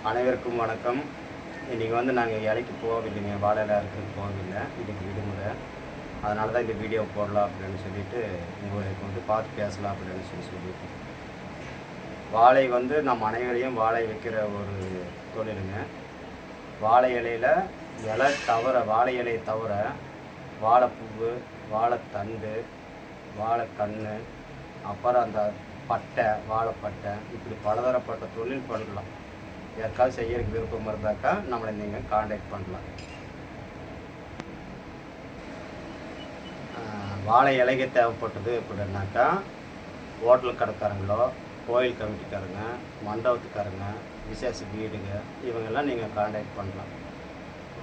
அனைவருக்கும் வணக்கம். இன்றைக்கி நாங்கள் இலைக்கு போகவில்லைங்க, வாழை இலை அறுக்கிறதுக்கு போகவில்லை. இன்றைக்கி விடுமுறை. அதனால தான் இந்த வீடியோ போடலாம் அப்படின்னு சொல்லிட்டு உங்களுக்கு பார்த்து பேசலாம் அப்படின்னு சொல்லிட்டு. வாழை நம்ம அனைவரையும் வாழை வைக்கிற ஒரு தொழிலுங்க. வாழை இலையில் வாழை இலையை தவிர வாழைப்பூவு, வாழைத்தண்டு, வாழைக்கன்று, அப்புறம் அந்த பட்டை, வாழைப்பட்டை, இப்படி பலதரப்பட்ட தொழில் பண்ணலாம். யாருக்காவது செய்யறதுக்கு விருப்பம் இருந்தாக்கா நம்மளை நீங்கள் காண்டாக்ட் பண்ணலாம். வாழை இலைக்கு தேவைப்பட்டது எப்படின்னாக்கா, ஹோட்டல் கடைக்காரங்களோ, கோயில் கமிட்டிக்காரங்க, மண்டபத்துக்காரங்க, விசேஷ வீடுங்க, இவங்கெல்லாம் நீங்கள் காண்டாக்ட் பண்ணலாம்.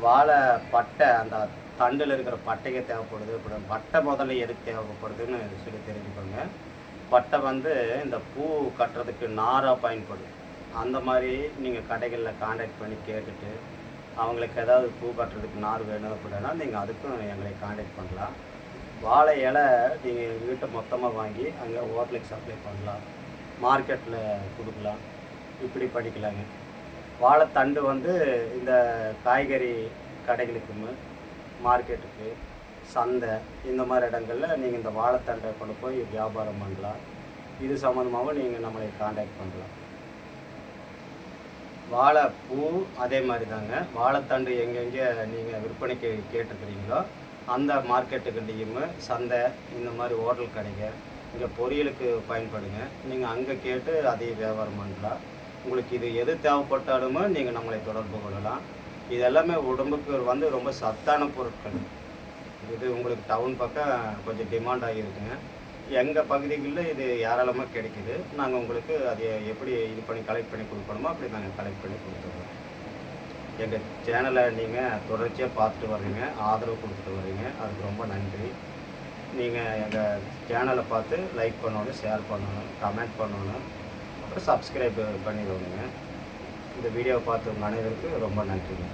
வாழை பட்டை, அந்த தண்டில் இருக்கிற பட்டைக்கு தேவைப்படுது. இப்படி பட்டை முதல்ல எதுக்கு தேவைப்படுதுன்னு சொல்லி தெரிஞ்சுக்கோங்க. பட்டை இந்த பூ கட்டுறதுக்கு நாராக பயன்படும். அந்த மாதிரி நீங்கள் கடைகளில் காண்டாக்ட் பண்ணி கேட்டுட்டு அவங்களுக்கு ஏதாவது பூ கட்டுறதுக்கு நார் வேணும் அப்படின்னா நீங்கள் அதுக்கும் எங்களை காண்டாக்ட் பண்ணலாம். வாழை இலை நீங்கள் எங்கள் வீட்டை மொத்தமாக வாங்கி அங்கே ஹோட்டலுக்கு சப்ளை பண்ணலாம், மார்க்கெட்டில் கொடுக்கலாம், இப்படி படிக்கலாங்க. வாழைத்தண்டு இந்த காய்கறி கடைகளுக்கும், மார்க்கெட்டுக்கு, சந்தை, இந்த மாதிரி இடங்களில் நீங்கள் இந்த வாழைத்தண்டை கொண்டு போய் வியாபாரம் பண்ணலாம். இது சம்மந்தமாகவும் நீங்கள் நம்மளை காண்டாக்ட் பண்ணலாம். வாழைப்பூ அதே மாதிரி தாங்க. வாழைத்தண்டு எங்கெங்கே நீங்கள் விற்பனைக்கு கேட்டுருக்கிறீங்களோ அந்த மார்க்கெட்டுக்கிட்டையும், சந்தை, இந்த மாதிரி ஹோட்டல் கடைங்க, இங்கே பொரியலுக்கு பயன்படுங்க. நீங்கள் அங்கே கேட்டு அதையும் வியாபாரம் பண்ணலாம். உங்களுக்கு இது எது தேவைப்பட்டாலுமே நீங்கள் நம்மளை தொடர்பு கொள்ளலாம். இது எல்லாமே உடம்புக்கு ரொம்ப சத்தான பொருட்கள். இது உங்களுக்கு டவுன் பக்கம் கொஞ்சம் டிமாண்ட் ஆகியிருக்குங்க. எங்கள் பகுதிகளில் இது ஏராளமாக கிடைக்கிது. நாங்கள் உங்களுக்கு அதை எப்படி இது பண்ணி கலெக்ட் பண்ணி கொடுக்கணுமோ அப்படி நாங்கள் கலெக்ட் பண்ணி கொடுத்துருவோம். எங்கள் சேனலை நீங்கள் தொடர்ச்சியாக பார்த்துட்டு வர்றீங்க, ஆதரவு கொடுத்துட்டு வர்றீங்க, அதுக்கு ரொம்ப நன்றி. நீங்கள் எங்கள் சேனலை பார்த்து லைக் பண்ணணும், ஷேர் பண்ணணும், கமெண்ட் பண்ணணும், அப்புறம் சப்ஸ்கிரைப் பண்ணிடுவோங்க. இந்த வீடியோவை பார்த்து உங்கள் அனைவருக்கும் ரொம்ப நன்றிங்க.